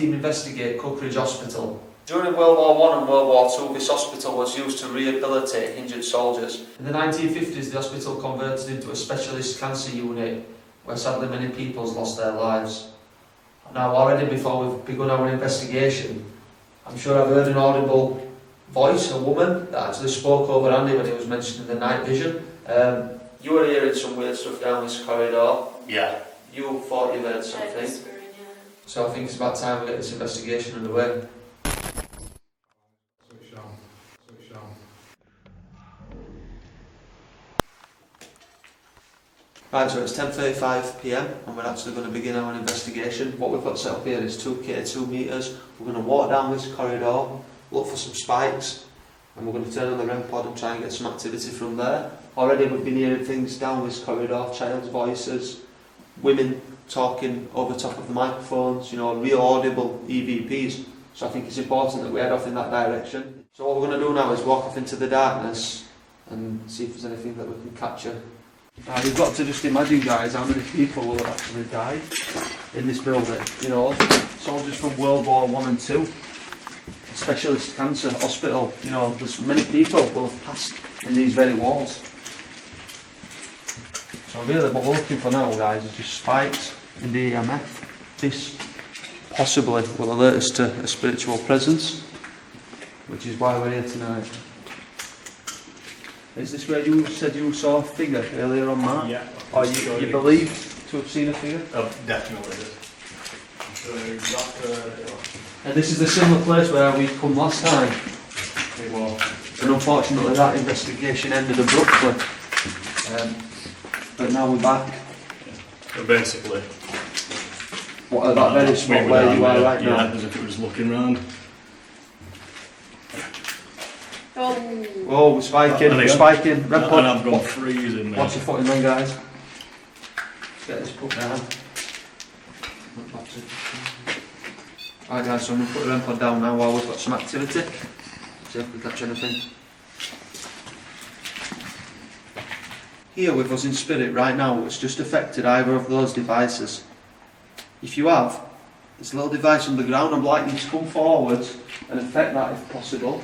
team investigate Cookridge Hospital. During World War I and World War II, this hospital was used to rehabilitate injured soldiers. In the 1950s, the hospital converted into a specialist cancer unit, where sadly many people lost their lives. Now, already before we've begun our investigation, I'm sure I've heard an audible voice, a woman, that actually spoke over Andy when he was mentioning the night vision. You were hearing some weird stuff down this corridor. Yeah. You thought you heard something. So I think it's about time we get this investigation underway. Right, so it's 10:35 PM and we're actually going to begin our investigation. What we've got set up here is 2 meters. We're going to walk down this corridor, look for some spikes, and we're going to turn on the REM pod and try and get some activity from there. Already we've been hearing things down this corridor, child's voices, women talking over top of the microphones, you know, real audible EVPs. So I think it's important that we head off in that direction. So what we're going to do now is walk off into the darkness and see if there's anything that we can capture. Now you've got to just imagine, guys, how many people will have actually died in this building. You know, soldiers from World War I and II, a specialist cancer hospital. You know, there's many people will have passed in these very walls. So really what we're looking for now, guys, is just spikes in the EMF. This possibly will alert us to a spiritual presence, which is why we're here tonight. Is this where you said you saw a figure earlier on, Mark? Yeah. Or you believe to have seen a figure? Oh, definitely did. I'm sure exactly. And this is a similar place where we come last time. It was. And unfortunately that investigation ended abruptly. But now we're back. So basically, What about that very spot where you are right now? Yeah, as if it was looking round. Oh, we're spiking, we're spiking. Red pod. And I've gone freezing. Watch your footing then, guys. Let's get this put down. Alright guys, so I'm going to put the REM pod down now while we've got some activity. See if we catch anything. Here with us in spirit right now, it's just affected either of those devices. If you have, there's a little device on the ground. I'd like you to come forward and affect that if possible.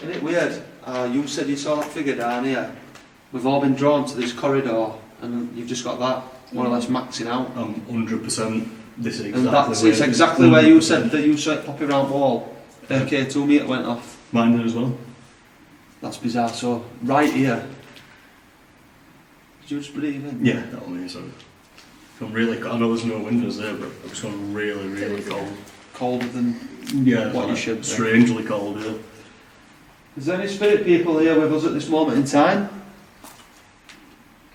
Isn't it weird? You said you saw that figure down here. We've all been drawn to this corridor and you've just got that more or less maxing out. 100%. This is exactly and that's it's exactly where you said that you saw it popping around the wall. Okay, 2 metre went off. Mine did as well. That's bizarre. So, right here. Did you just breathe in? Yeah, that was me, sorry. I'm really cold. I know there's no windows there, but it was going really, really cold. Colder than what you should be. Strangely cold, yeah. Is there any spirit people here with us at this moment in time?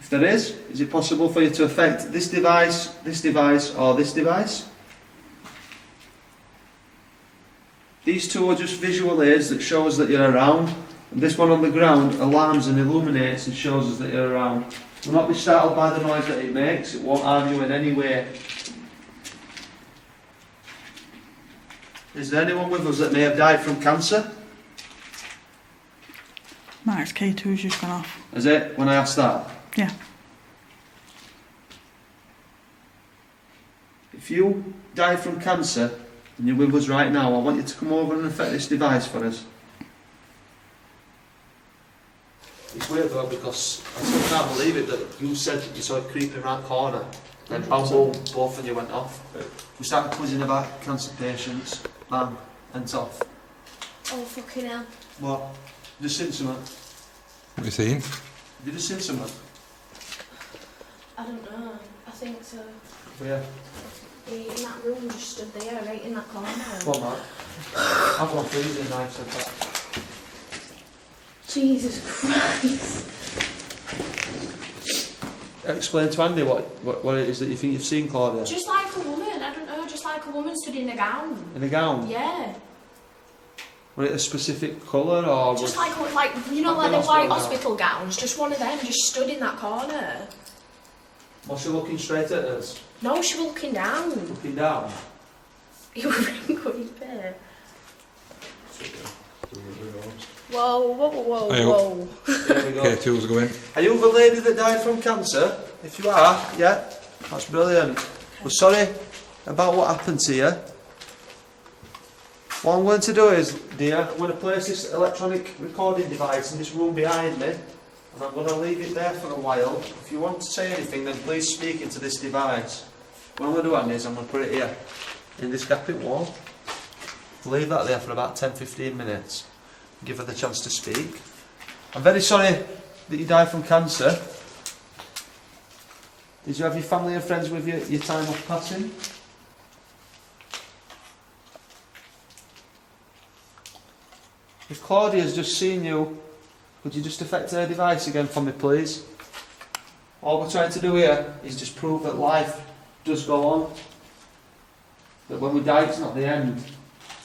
If there is it possible for you to affect this device, or this device? These two are just visual aids that show us that you're around. And this one on the ground alarms and illuminates and shows us that you're around. Do not be startled by the noise that it makes. It won't harm you in any way. Is there anyone with us that may have died from cancer? Max K2's just gone off. Is it? When I asked that? Yeah. If you die from cancer and you're with us right now, I want you to come over and affect this device for us. It's weird though because I still can't believe it that you said that you saw it creeping around the corner, then bam boom, both of you went off. We started quizzing about cancer patients, bam, and it's off. Oh fucking hell. What? You just seen something? What are you saying? You just seen something? I don't know. I think so. Yeah. In that room just stood there, right in that corner. What, Mark? I've gone freezing now, I've said that. Jesus Christ. Explain to Andy what it is that you think you've seen, Claudia. Just like a woman, I don't know, just like a woman stood in a gown. In a gown? Yeah. Was it a specific colour or? Just like you know, like the white hospital gowns, just one of them just stood in that corner. Was she looking straight at us? No, she was looking down. Looking down? You were really creepy. Whoa, whoa, whoa, whoa. There we go. K2's going. Are you the lady that died from cancer? If you are, yeah. That's brilliant. We're sorry about what happened to you. What I'm going to do is, dear, I'm going to place this electronic recording device in this room behind me, and I'm going to leave it there for a while. If you want to say anything, then please speak into this device. What I'm going to do, Andy, is I'm going to put it here, in this gaping wall. Leave that there for about 10-15 minutes. Give her the chance to speak. I'm very sorry that you died from cancer. Did you have your family and friends with you at your time of passing? If Claudia's just seen you, could you just affect her device again for me, please? All we're trying to do here is just prove that life does go on. That when we die, it's not the end.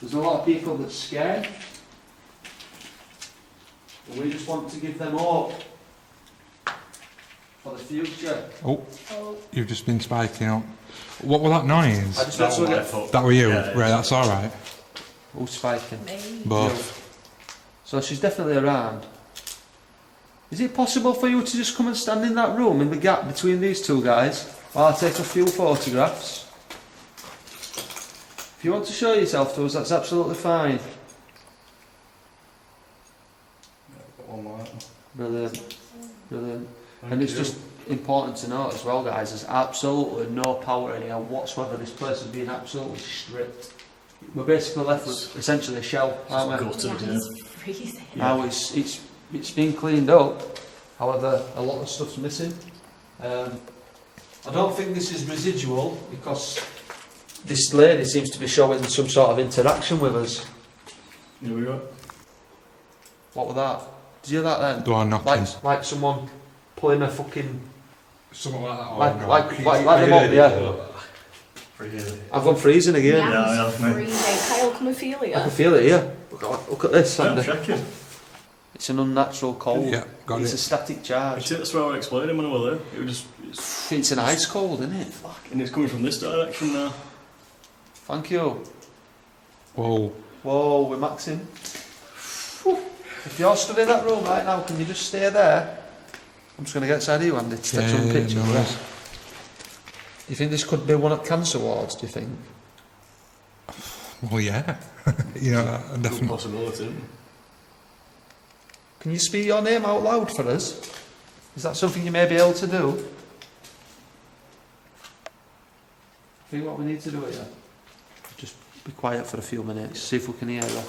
There's a lot of people that's scared. And we just want to give them hope for the future. Oh, you've just been spiking up. What was that noise? I just That want to was my fault. That were you? Yeah, Right, that's alright. Who's spiking? Both. So she's definitely around. Is it possible for you to just come and stand in that room in the gap between these two guys while I take a few photographs? If you want to show yourself to us, that's absolutely fine. One more. Brilliant. Brilliant. And it's just important to note as well, guys, there's absolutely no power in here whatsoever. This place has been absolutely stripped. We're basically left with essentially a shell, aren't we? Gutted, yeah. Freezing. Now it's been cleaned up, however a lot of stuff's missing. I don't think this is residual because this lady seems to be showing some sort of interaction with us. Here we go. What was that? Did you hear that then? Door knocking. Like someone pulling a fucking... Something like that. Like them up, yeah. Really? I've gone freezing again. Yeah, I have, mate. Freezing. Kyle, come and feel it. I can feel it here. Look at this, I'm Sandy. checking. It's an unnatural cold. Yeah, got It's it. a static charge. That's what I was explaining when I was there. It was just, It's an ice cold, isn't it? and it's coming from this direction now. Thank you. Whoa. Whoa, we're maxing. If you're stood in that room right now, can you just stay there? I'm just going to get inside of you, Andy, to take some pictures. no of worries. that. Do you think this could be one of cancer wards, do you think? Well, yeah. You know, Good definitely. possibility. Can you speak your name out loud for us? Is that something you may be able to do? I think what we need to do here, just be quiet for a few minutes, see if we can hear you.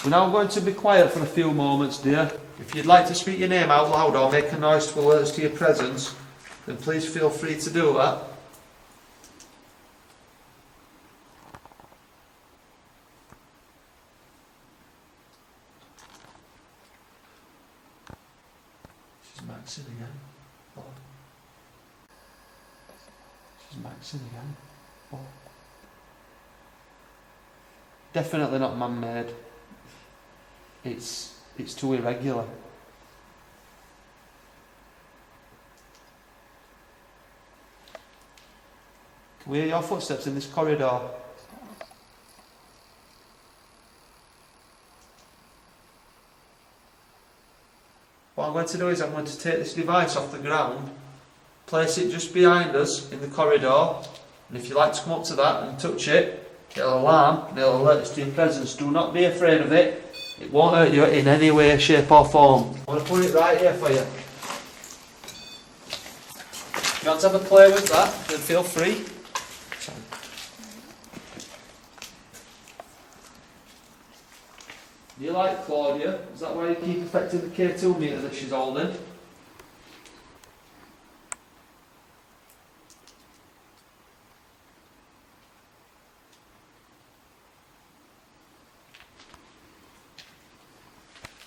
We're now going to be quiet for a few moments, dear. If you'd like to speak your name out loud or make a noise to alert us to your presence, then please feel free to do that. She's maxing again. Oh. She's maxing again. Oh. Definitely not man-made. It's too irregular. Can we hear your footsteps in this corridor? What I'm going to do is I'm going to take this device off the ground, place it just behind us in the corridor, and if you like to come up to that and touch it, it'll alarm and it'll alert us to your presence. Do not be afraid of it. It won't hurt you in any way, shape or form. I'm going to put it right here for you. If you want to have a play with that, then feel free. Do you like Claudia? Is that why you keep affecting the K2 meter that she's holding?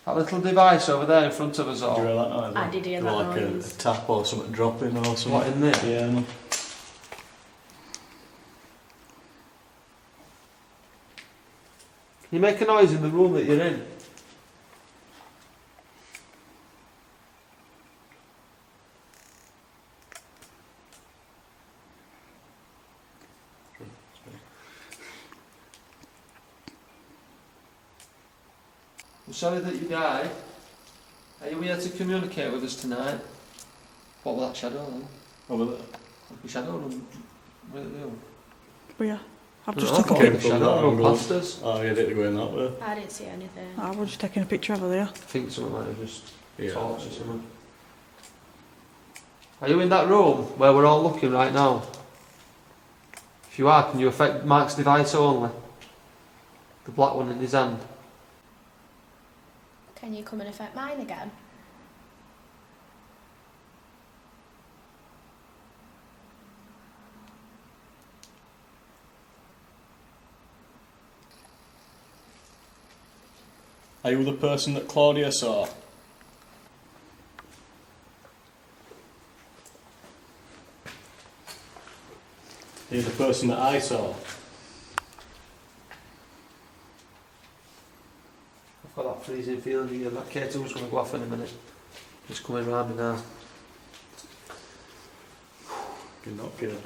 That little device over there in front of us Did you all. hear that noise? I did hear Or that like noise. a tap or something dropping or something. What, in there? Yeah, I know. Can you make a noise in the room that you're in? I'm sorry that you died. Are you here to communicate with us tonight? What was that shadow then? Over there. your shadow run really well. But yeah, I've No, just I took a thought picture. the shadow run angle. past us. Oh, yeah, they're going that way. I didn't see anything. I was just taking a picture of her there. I think someone might have just Yeah. torched or something. Are you in that room where we're all looking right now? If you are, can you affect Mark's device only? The black one in his hand. Can you come and affect mine again? Are you the person that Claudia saw? Are you the person that I saw? I've got that freezing feeling here. That K2's going to go off in a minute. It's coming round me now. You're not kidding.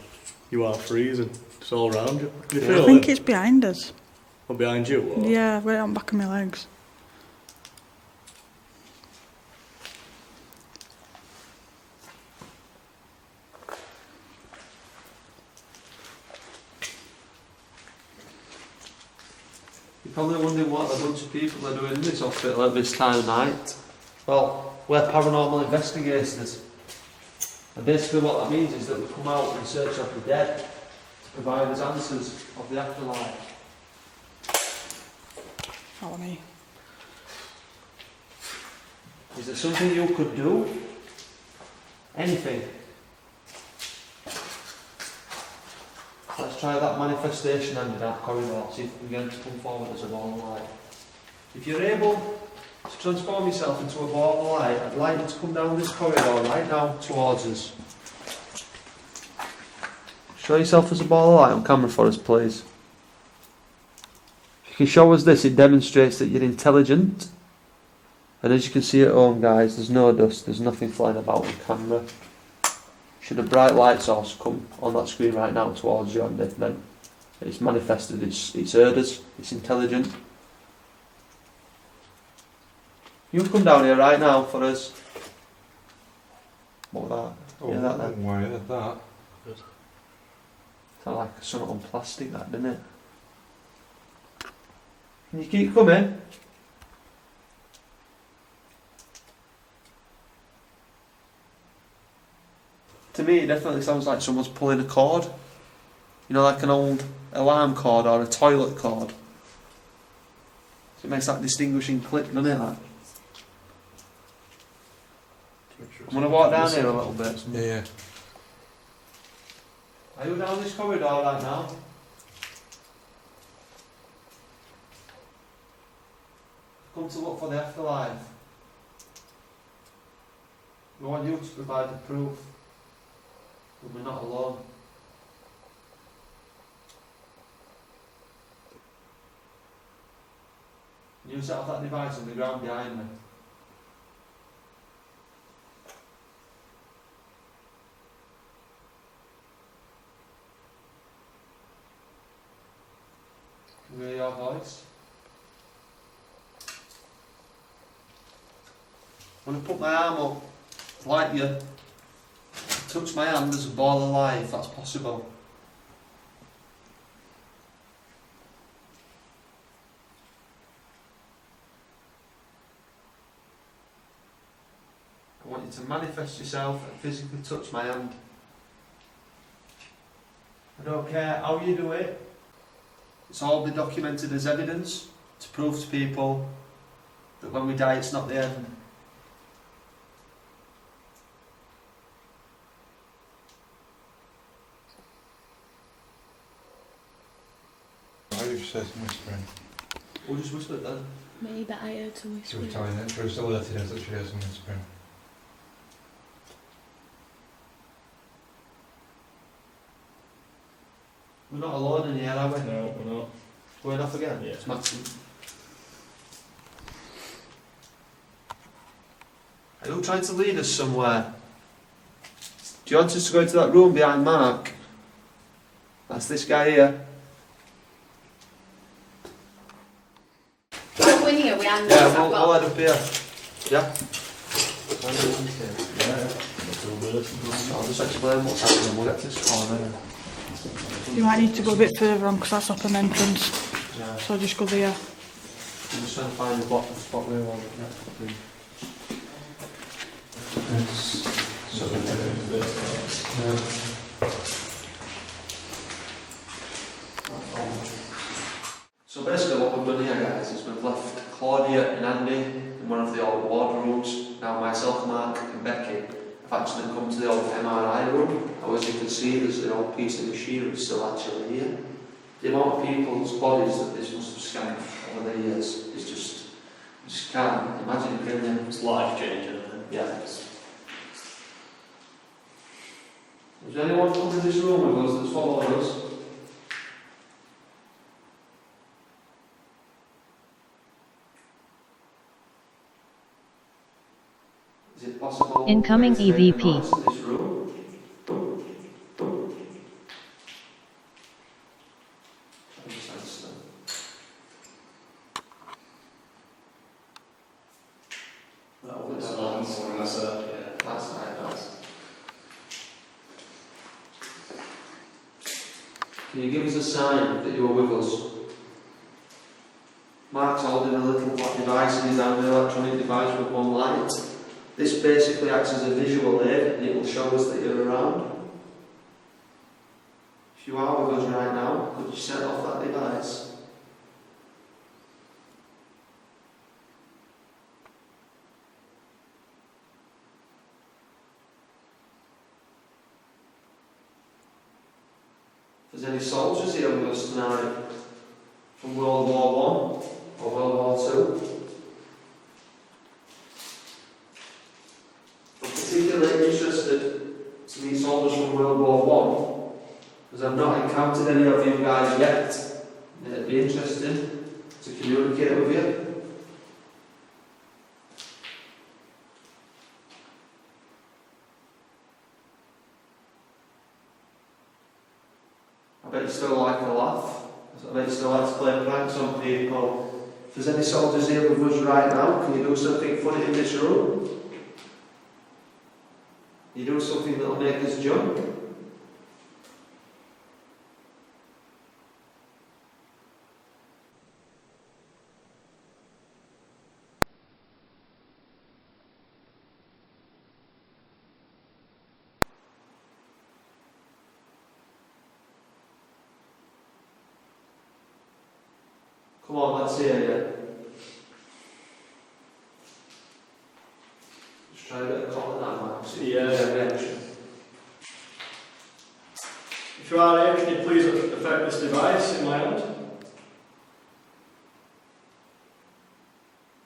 You are freezing. It's all around you. Can you Yeah. feel I think it? it's behind us. Or behind you? Or? Yeah, right on the back of my legs. You're probably wondering what a bunch of people are doing in this hospital at this time of night. Well, we're paranormal investigators. And basically what that means is that we come out in search of the dead to provide us answers of the afterlife. Follow me. Is there something you could do? Anything? Let's try that manifestation end in that corridor, see if we can get to come forward as a ball of light. If you're able to transform yourself into a ball of light, I'd like you to come down this corridor right now towards us. Show yourself as a ball of light on camera for us, please. If you can show us this, it demonstrates that you're intelligent. And as you can see at home, guys, there's no dust, there's nothing flying about on camera. Should a bright light source come on that screen right now towards you, and then it's manifested, it's heard us, it's intelligent. You come down here right now for us. What was that? Oh, Yeah, that then. don't worry about that. Sounded like something on plastic, that, didn't it? Can you keep coming? To me, it definitely sounds like someone's pulling a cord. You know, like an old alarm cord or a toilet cord. So it makes that distinguishing click, doesn't it? Like? I'm going to walk down here a little bit. Yeah, yeah. Are you down this corridor right now? Come to look for the afterlife. We want you to provide the proof that we're not alone. You set off that device on the ground behind me. Can you hear your voice? I'm going to put my arm up, like you. Touch my hand as a ball of light, if that's possible. I want you to manifest yourself and physically touch my hand. I don't care how you do it. It's all be documented as evidence to prove to people that when we die it's not the end. I just said some whispering. We'll just whisper it then. Maybe I heard some She was whisper. telling it. She was alerted us that she heard some whispering. We're not alone in here, are we? No, we're not. Going off again? Yeah. It's Maxim. Are you trying to lead us somewhere? Do you want us to go into that room behind Mark? That's this guy here. Go in here, we hang Yeah, I've we'll got- head up here. Yeah? Yeah, not too bad. first. I'll just explain what's happening. We'll get to this corner. You might need to go a bit further on because that's up an entrance. Yeah. So just go there. I'm just trying to find the bottom spot where we want it next. So basically what we've done here, guys, is we've left Claudia and Andy in one of the old ward rooms. Now myself, Mark and Becky have actually come to the old MRI room. Now as you can see, there's an old piece of machinery still actually here. The amount of people's bodies that this must have scanned over the years is just, you just can't imagine it, can you? It's life changing, isn't it? Yeah. Is there anyone come in this room with us that's followed us? Is it possible? Incoming to make a EVP. noise in this room? That's nice. Can you give us a sign that you're with us? Mark's holding a little black device in his hand, an electronic device with one light. This basically acts as a visual aid and it will show us that you're around. If you are with us right now, could you set off that device? If there's any soldiers here with us tonight from World War I or World War II, I'm particularly interested to meet soldiers from World War I because I've not encountered any of you guys yet. It'd be interesting to communicate with you. I bet you still like to laugh. I bet you still like to play pranks on people. If there's any soldiers here with us right now, can you do something funny in this room? You do something that'll make us jump? Come on, let's hear you. Just try a bit of calling that, Mark. See Yeah. the reaction. If you are here, can you please affect this device in my hand?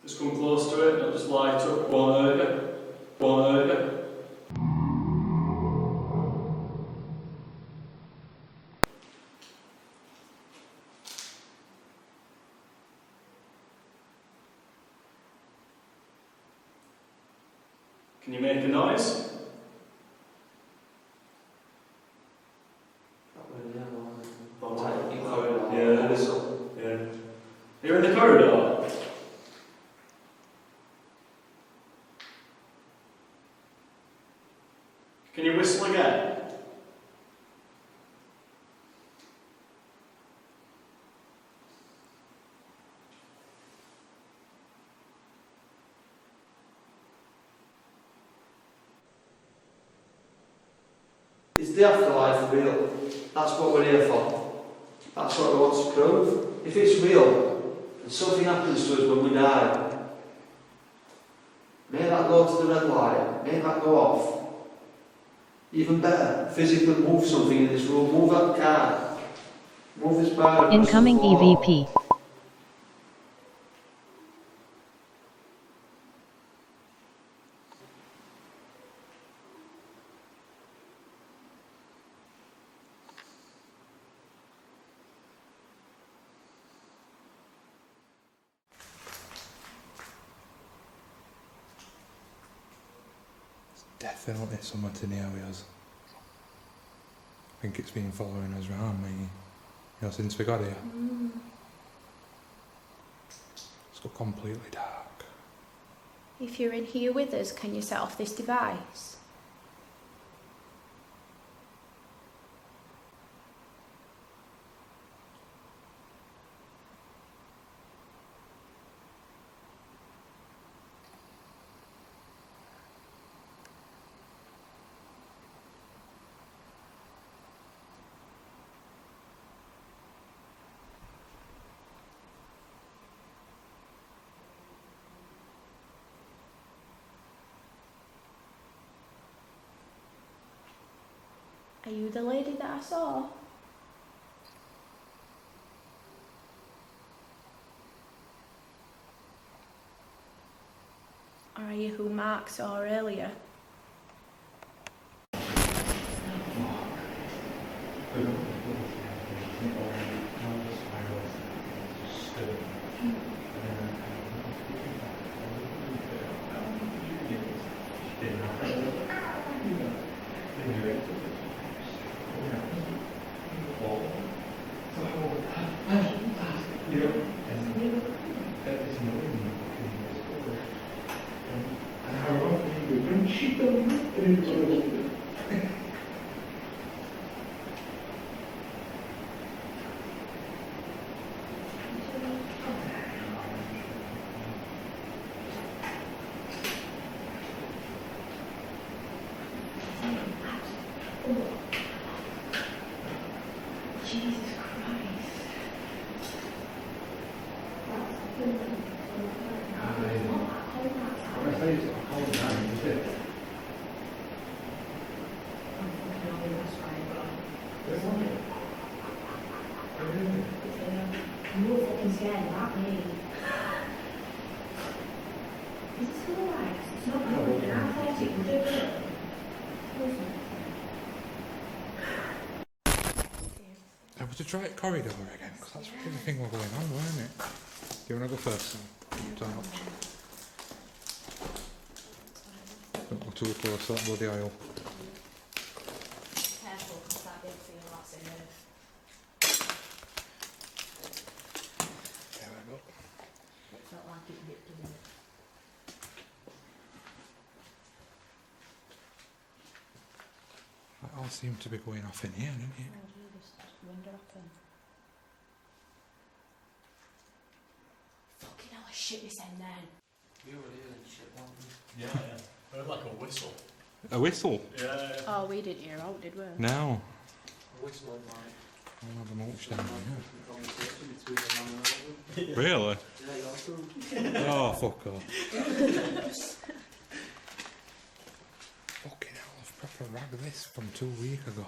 Just come close to it, not just light up. Won't hurt you. Won't hurt you. Can you make a noise? Yeah. Yeah. You're in the corridor. Can you whistle again? Is the afterlife real? That's what we're here for. That's what we want to prove. If it's real, and something happens to us when we die, may that go to the red light, may that go off. Even better, physically move something in this room, move that car, move this bar. Incoming EVP. Definitely someone to near with us. I think it's been following us around, me, since we got here. It's got completely dark. If you're in here with us, can you set off this device? Are you the lady that I saw? Or are you who Mark saw earlier? Have we to try it corridor again? Because that's really the thing we're going on, weren't it? Do you want to go first? Don't go too close, that bloody aisle. Careful, because that big thing lots in there. There we go. It felt like it dipped in it. That all seemed to be going off in here, didn't it? Fucking hell, I shit this end then. You were here and shit, weren't you? Yeah, yeah. I heard like a whistle. A whistle? Yeah. Oh, we didn't hear out, did we? No. A whistle and like... I'll have a mulch down Conversation between the man and the here. Really? Yeah, you're true. Oh, fuck off. Fucking hell, I've proper ragged this from 2 weeks ago.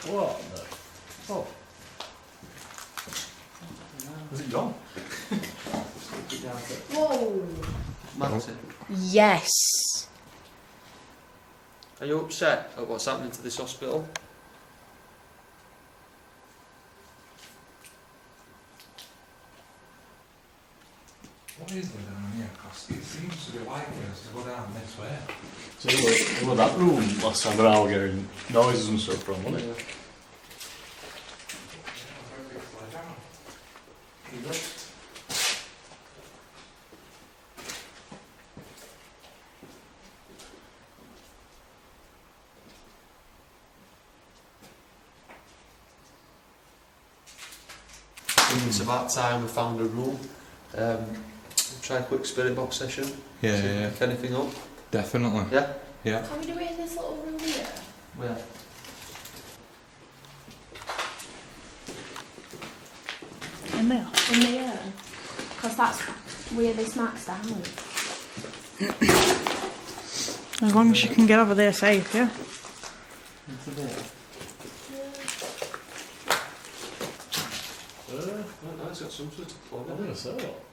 What? Oh. Was it gone? Whoa! Martin, Yes! are you upset at what's happening to this hospital? What is going on here? Because it seems to be like us to go down this way. So it was that room last time around we were getting noises and stuff from, wasn't it? It's about time we found a room. Try a quick spirit box session. Yeah, See if we yeah, pick anything up. definitely. Yeah? Yeah. Can we do it in this little room here? Where? In there. In the air? Because that's where this marks down. As long as you can get over there safe, yeah? Into there. No, it's got some sort of plug I'm on going it. to say what?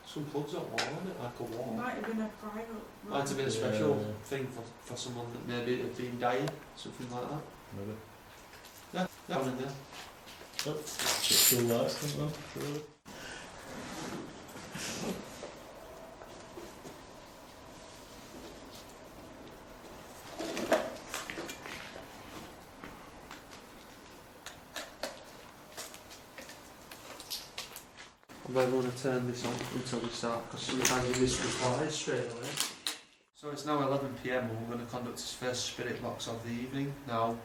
Some plugs on wall on it, like a wall. Might have been a private. Might have been a special Yeah. thing for someone that maybe had been dying, something like that. Maybe. Yeah, down in there. Still lights, don't know. Surely. I might want to turn this on until we start, because sometimes you miss the quiet straight away. So it's now 11 PM and we're going to conduct this first spirit box of the evening. Now,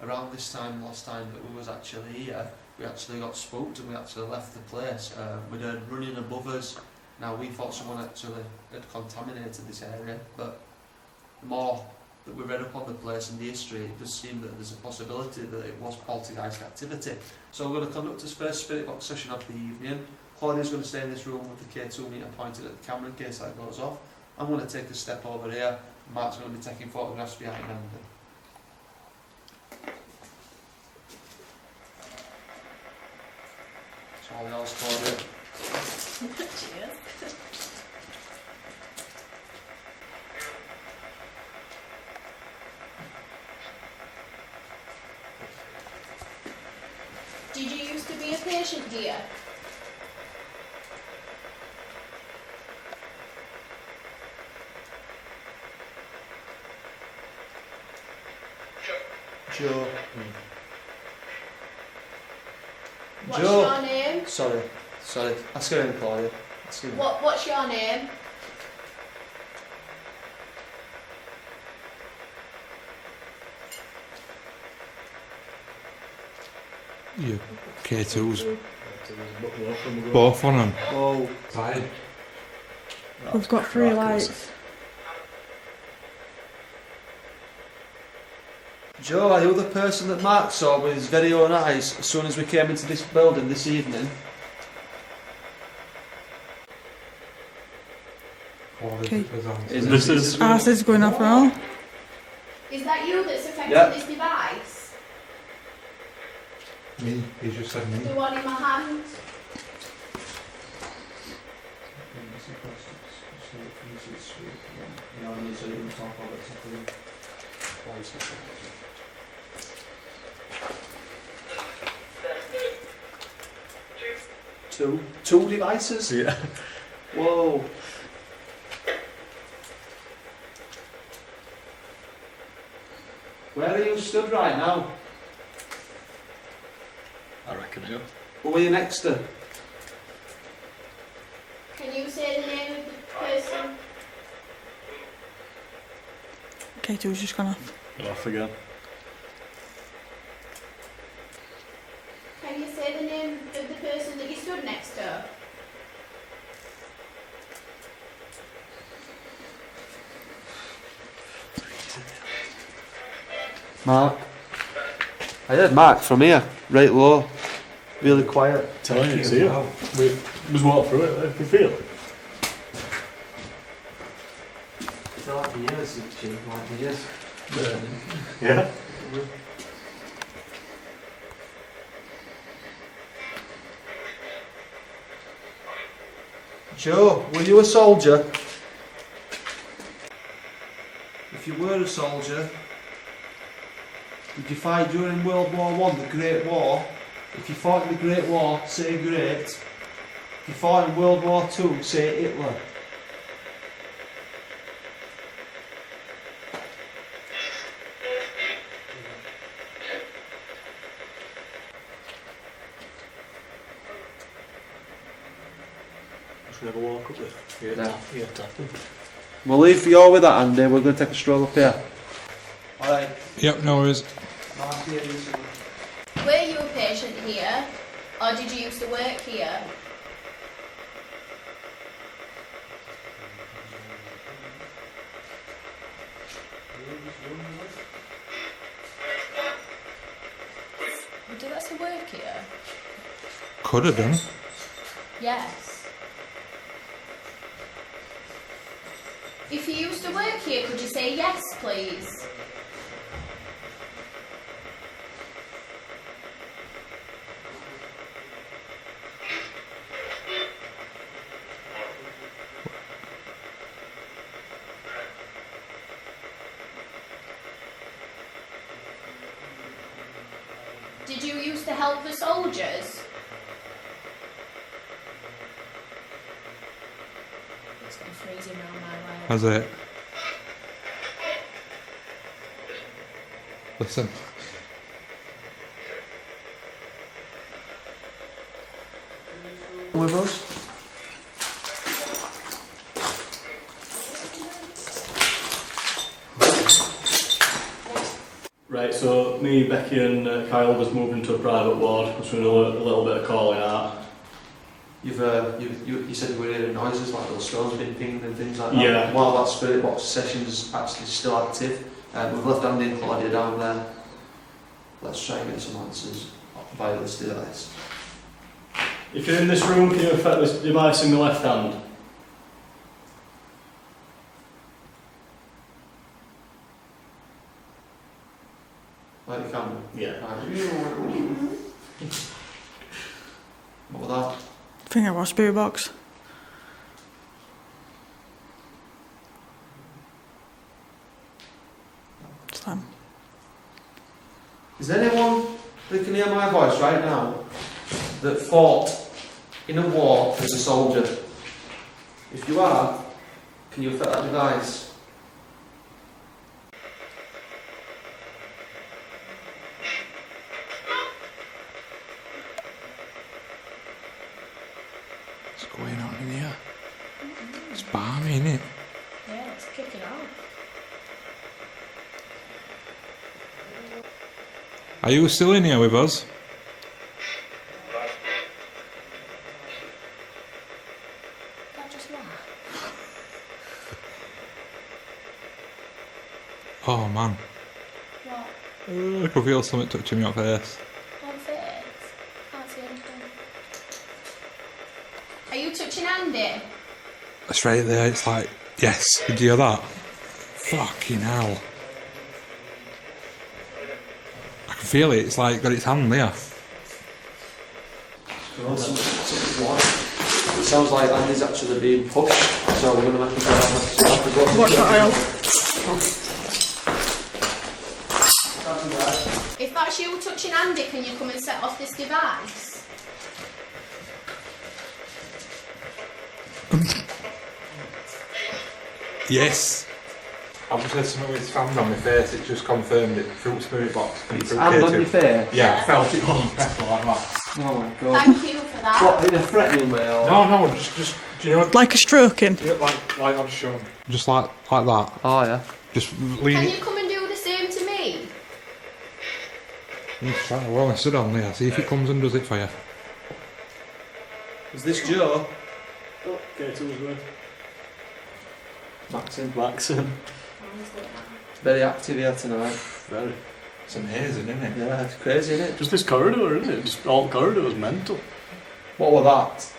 around this time, last time that we was actually here, we actually got spooked and we actually left the place. We'd heard running above us. Now we thought someone actually had contaminated this area, but the more that we read up on the place and the history, it does seem that there's a possibility that it was poltergeist activity. So we're going to conduct this first spirit box session of the evening. Claudia's going to stay in this room with the K2 meter pointed at the camera in case that goes off. I'm going to take a step over here. Mark's going to be taking photographs behind Andy. All yours for it. Cheers. Did you used to be a patient here? Joe. What's Joe. your name? Sorry. Ask her in, Claudia. Ask her in. What's your name? You K2s. Both on them. Oh. Tired. We've got 3 lights. Joe, are you the person that Mark saw with his very own eyes as soon as we came into this building this evening? Okay. This is- Ours is going off wrong. Is that you that's affected Yeah. this device? Me. He just said me. The one in my hand? Two devices? Yeah. Whoa. Where are you stood right now? I reckon so. Who are you next to? Can you say the name of the person? K2's just gone off. Off again. Can you say the name of the person that you stood next to? Mark. I heard Mark from here, right low, really quiet. Telling you, it's here. We just walk through it if we feel it. It's like years, like years. Yeah. Joe, were you a soldier? If you were a soldier, did you fight during World War One, the Great War? If you fought in the Great War, say great. If you fought in World War Two, say Hitler. Just never walk up there. Yeah, No. yeah, tapping. We'll leave you all with that, Andy. We're going to take a stroll up here. Alright. Yep, no worries. Were you a patient here? Or did you used to work here? Did that say work here? Could have done. Yes. If you used to work here, could you say yes, please? Did you used to help the soldiers? It's gone freezing around my way. How's it? Listen. With us? Right, so me, Becky and Kyle was moving to a private ward. I was doing a little bit of calling out. You said you were hearing noises like those stones being pinged and things like that. Yeah. While that spirit box session is actually still active, we've left Andy and Claudia down there. Let's try and get some answers via this device. If you're in this room, can you affect this device in the left hand? Like the camera. Yeah. Right. with that? I think it was spirit box. Slam. Is there anyone that can hear my voice right now that fought in a war as a soldier? If you are, can you affect that device? What's going on in here? It's balmy, innit? Yeah, it's kicking out. Are you still in here with us? That just laugh. Oh man, What? I can feel something touching me on the face. On face? Can't see anything. Are you touching Andy? Straight there, it's like, yes, did you hear that? Fucking hell. I can feel it, it's like got its hand there. It sounds like Andy's actually being pushed, so we're going to have to go. Watch that aisle. If that's you touching Andy, can you come and set off this device? Yes. I've just had something with its hand on my face, it just confirmed it. Fruit spirit box. It's hand on your face? Yeah, I felt it on the pepper like that. Oh my god. Thank you for that. What, in a threatening way or? No, just, do you know what? Like a stroking. Yeah, like I'll just show him. Just like that. Oh yeah. Just lean Can it. you come and do the same to me? He's trying to well, I stood on there. See if he comes and does it for you. Is this Joe? Oh, okay, tools good. Maxim. Very active here tonight. Very. It's amazing, isn't it? Yeah, it's crazy, isn't it? Just this corridor, isn't it? Just all the corridor's mental. What was that?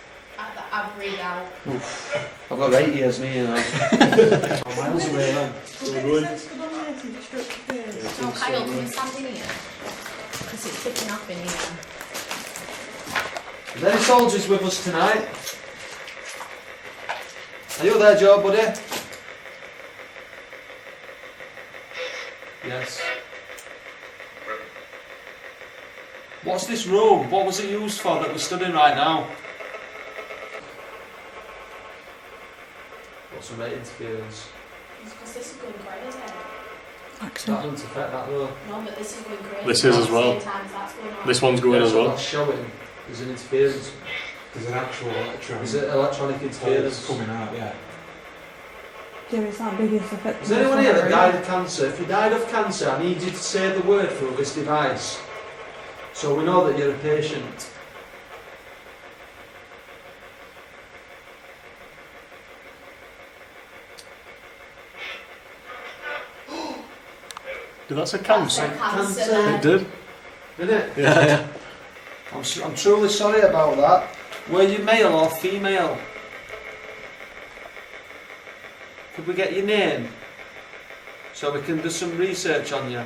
I've read out. I've got 8 years, me, you know. I'm miles away then. Oh, Kyle, can you stand in here? Because it's picking up in here. Are there any soldiers with us tonight? Are you there, Joe, buddy? Yes. What's this room? What was it used for that we're stood in right now? What's some rate interference? Because this is going crazy. That doesn't affect that though. No, but this is going crazy. This is as well. Same time as that's going on. This one's going as well. That's showing. There's an interference. There's an actual electron. Is it electronic interference? coming out, yeah. Jimmy, it's that biggest effect. Is there anyone here that died of cancer? If you died of cancer, I need you to say the word through this device. So we know that you're a patient. Did that say cancer? Cancer. It did. Did it? Yeah. I'm truly sorry about that. Were you male or female? Could we get your name? So we can do some research on you.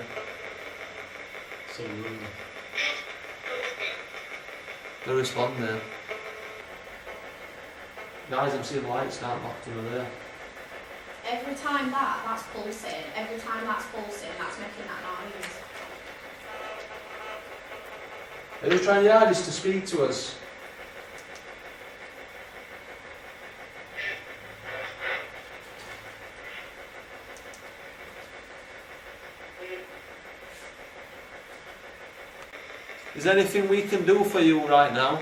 They're responding there. Guys, I'm seeing lights start back to me there. Every time that's pulsing, every time that's pulsing, that's making that noise. Are you trying your hardest to speak to us? Is there anything we can do for you right now?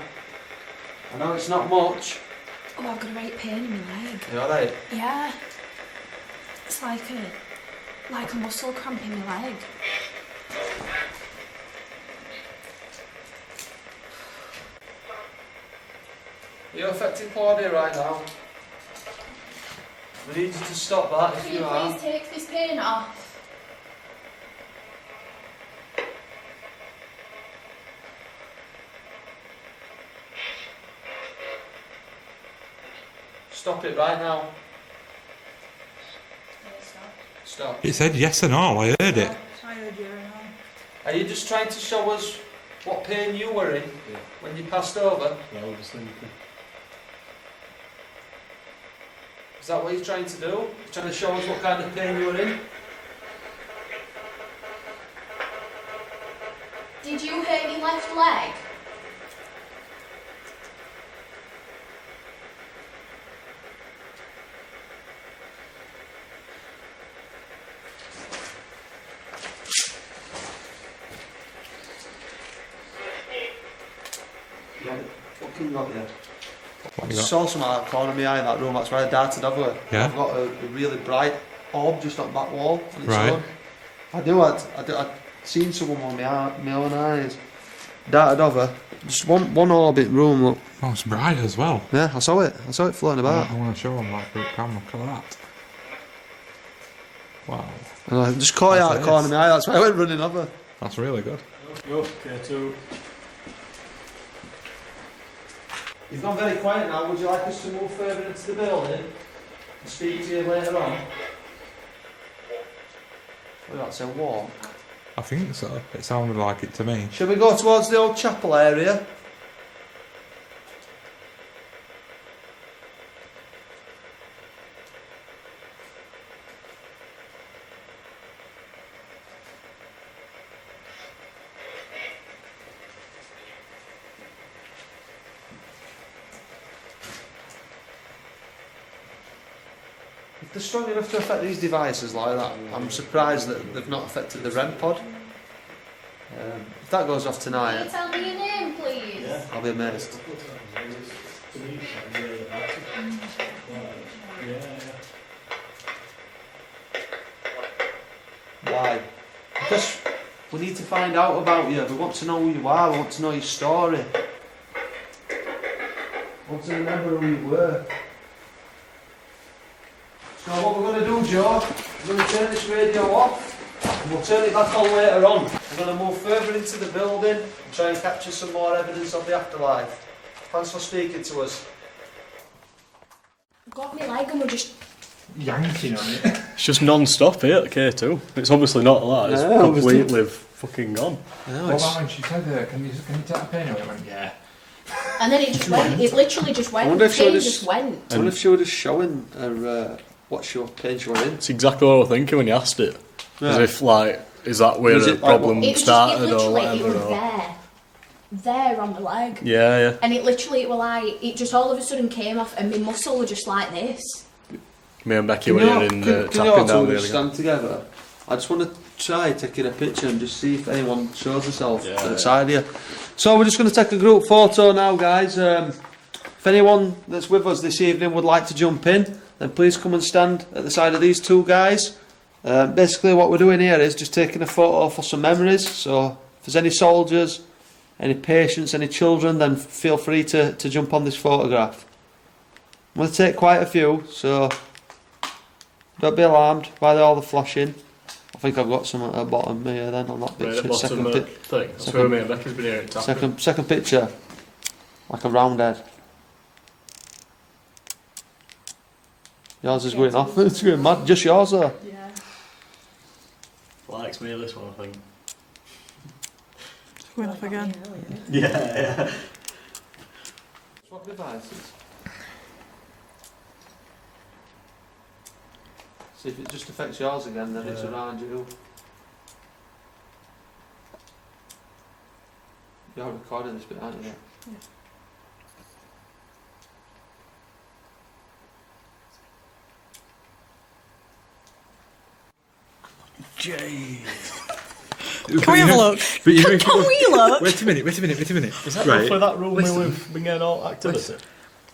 I know it's not much. Oh, I've got a right pain in my leg. Are you alright? Yeah. It's like a muscle cramp in my leg. Are you affecting Claudia right now? We need you to stop that if Can you you are. please take this pain off? Stop it right now. Stop. It said yes and all, I heard it. I heard you. Are you just trying to show us what pain you were in when you passed over? Yeah, I was thinking. Is that what he's trying to do? He's trying to show us what kind of pain you were in? Did you hurt your left leg? Yeah, fucking got you. What I you got? saw some out of the corner of my eye in that room, that's where I darted over. Yeah? I've got a really bright orb just on the back wall on its Right. own. I'd seen someone on my own eyes. Darted over. Just one orbit room, look. Oh, it's bright as well. Yeah, I saw it floating about. I want to show them like a camera. Look at that. Wow. And I just caught it out of the corner of my eye, that's why I went running over. That's really good. Go, K2. You've gone very quiet now, would you like us to move further into the building and speak to you later on? What did that say, walk? I think so. It sounded like it to me. Shall we go towards the old chapel area? If they're strong enough to affect these devices like that, I'm surprised that they've not affected the REM pod. If that goes off Can you tonight, tell me your name, please? Yeah. I'll be amazed. Why? Because we need to find out about you. We want to know who you are. We want to know your story. We want to remember who you were. So what we're going to do, Joe, we're going to turn this radio off and we'll turn it back on later on. We're going to move further into the building and try and capture some more evidence of the afterlife. Thanks for speaking to us. Got me leg and we're just... Yanking on it. It's just non-stop here at K2. It's obviously not like that. It's Yeah, obviously. completely fucking gone. What about when she said, can you take the pain away? I went, yeah. And then it just went. It literally just went. I wonder if she Pain was- just went. I wonder if she was just showing her what pain she was in. It's exactly what I was thinking when you asked it. As Yeah. if, like, is that where Was the it like problem It was started just, it or literally, whatever? it was Or... there on the leg. Yeah, yeah. And it literally, it were like, it just all of a sudden came off and my muscle were just like this. Me and Becky were here in can you tapping all down two the just stand together? I just want to try taking a picture and just see if anyone shows herself Yeah, to the yeah. side here. So we're just going to take a group photo now, guys. If anyone that's with us this evening would like to jump in, then please come and stand at the side of these two guys. Basically what we're doing here is just taking a photo for some memories. So if there's any soldiers, any patients, any children, then feel free to jump on this photograph. I'm going to take quite a few, so don't be alarmed by all the flashing. I think I've got some at the bottom here then on that Right at picture. the bottom thing. That's where me and Becky's been here at tapping. Second picture, like a round head. Yours is going off. It's going mad. Just yours though. Yeah. Likes me this one, I think. It's going off again. Yeah, yeah. Swap devices. See if it just affects yours again, then it's Yeah. around you. You're recording this bit, aren't you? Jeez. Can we have a look? But you know, if you Can go- we look? Wait a minute. Is that Right. roughly that room Listen. we've been getting all activity? Listen.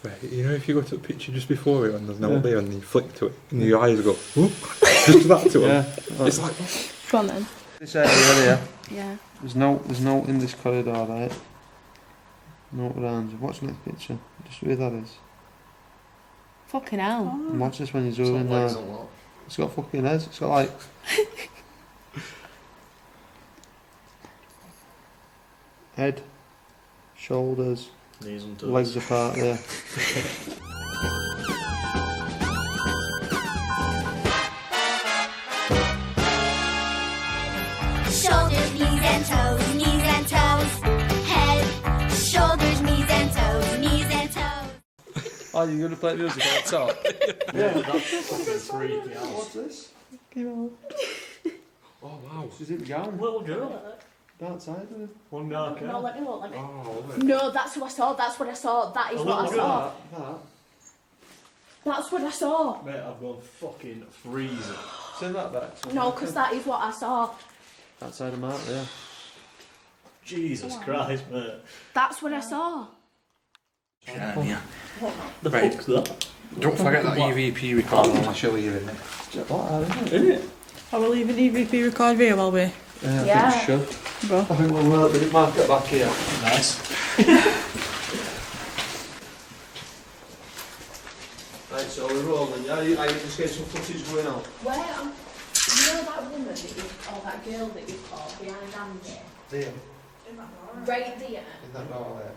Right, you know, if you go to the picture just before it and there's nobody and you flick to it and your eyes go, whoop, just that to it. It's like, Go on then. This area here, Yeah. there's no in this corridor, right? No around you. Watch the next picture. Just where that is. Fucking hell. And watch this when you zoom Sort in of there. legs and what? It's got fucking heads. It's got like head, shoulders, Knees and toes. legs apart. Yeah. Shoulders, knees and toes, knees and toes. Are you going to play music on the top? Yeah, that's fucking freaky out. What's this? Oh wow. She's in gown. Little girl. Outside of it. One dark No, hair. let me look, let me. Oh, No, that's who I saw. That's what I saw. That is A what I little saw. That. That's what I saw. Mate, I've gone fucking freezing. Send that back. No, because that is what I saw. Outside of Mark, yeah. Jesus Christ, mate. That's what I saw. yeah. The Right. fuck's that? Don't forget that EVP recorder I'll show you in it. Isn't it? I will leave an EVP record here, will we? Yeah. I think we should. Go. I think we'll work with it. Mark it back here. Nice. Right, so we're rolling, yeah? Are you just getting some footage going out? Where am you know that woman that you, or that girl that you caught behind Andy? There. Right there. In that door there.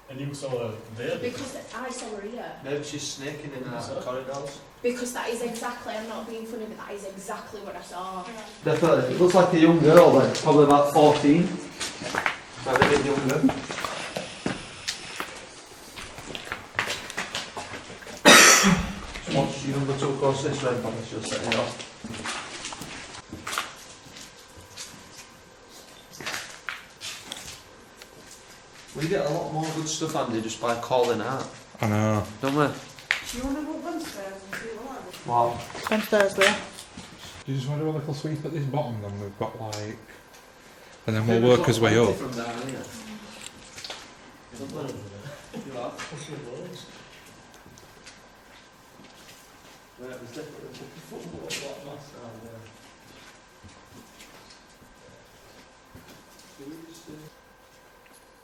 And you saw her there? Because I saw her here. Maybe she's snaking in our So? corridors. Because that is exactly, I'm not being funny, but that is exactly what I saw. Definitely. It looks like a young girl then, probably about 14. Maybe a bit younger. Watch your number 2 across this way, but she'll set it off. We get a lot more good stuff, Andy, just by calling out, I know. don't we? Do you want to go downstairs and see what Wow. Downstairs there. Do you just want to do a little sweep at this bottom then we've got like... And then we'll work his way up. From down here. You are? Right, there's definitely a football lot last time there.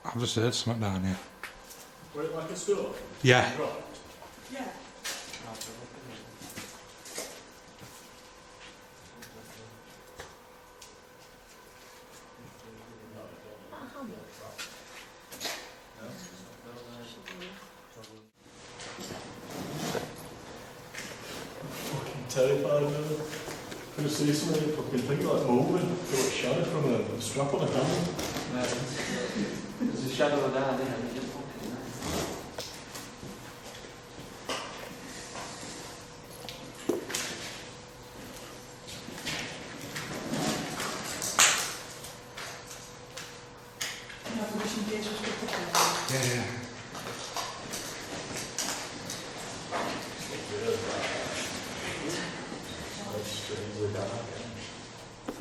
I've just heard something down here. Were it like a store? Yeah. Right. Yeah. Fucking terrified of it. Could have seen something fucking thing like moving. There was a shadow from a strap on a camera. There's a shadow down there. And it's fucking nice. Yeah.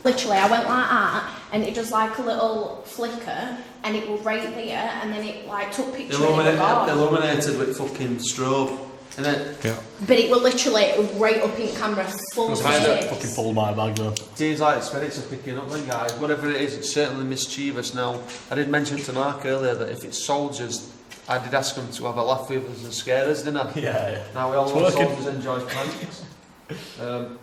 Literally, I went like that, and it does like a little flicker, and it was right there, and then it like took picture and it was gone. Illuminated with fucking strobe. And then, Yeah. But it was literally right up in camera, full Fucking face. pulled my bag though. seems like spirits are picking up then, guys. Whatever it is, it's certainly mischievous. Now, I did mention to Mark earlier that if it's soldiers, I did ask them to have a laugh with us and scare us, didn't I? Yeah. Now we all It's know working. soldiers enjoy pranks. If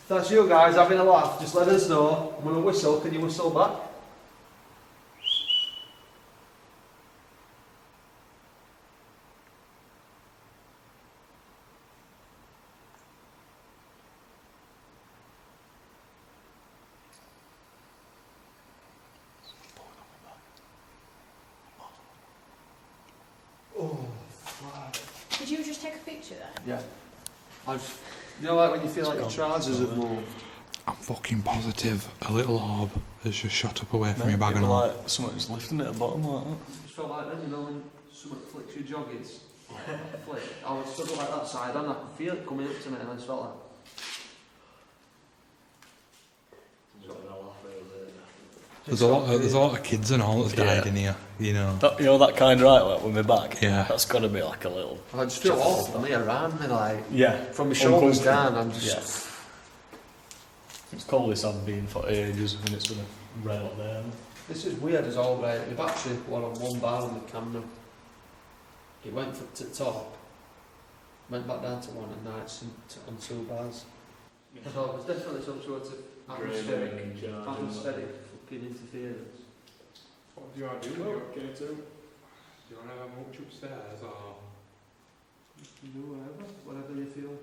that's you guys having a laugh, just let us know. I'm going to whistle. Can you whistle back? Oh, wow. Did you just take a picture there? Yeah. You know, like when you feel like your trousers have moved. I'm fucking positive a little orb has just shot up away from Mate, your bag it and was all. like someone's lifting it at the bottom like that. Just felt like that, you know, when someone flicks your joggers. Flick. I was sort of like that side on, I could feel it coming up to me, and I just felt like. There's a lot of kids and all that's died in here, you know. That, you know that kind of right like with my back? Yeah. That's got to be like a little... I just feel awful from here around me, like. Yeah. From my shoulders Uncomfortable. down, I'm just. Yeah. It's coldest I've been for ages and it's been right up there. This is weird as all right. We've actually got on one bar on the camera. It went to the top, went back down to one, and now it's on 2 bars. So there's definitely some sort of atmospheric fucking interference. What do you want to do? Do you want to have a much upstairs or? You do whatever you feel.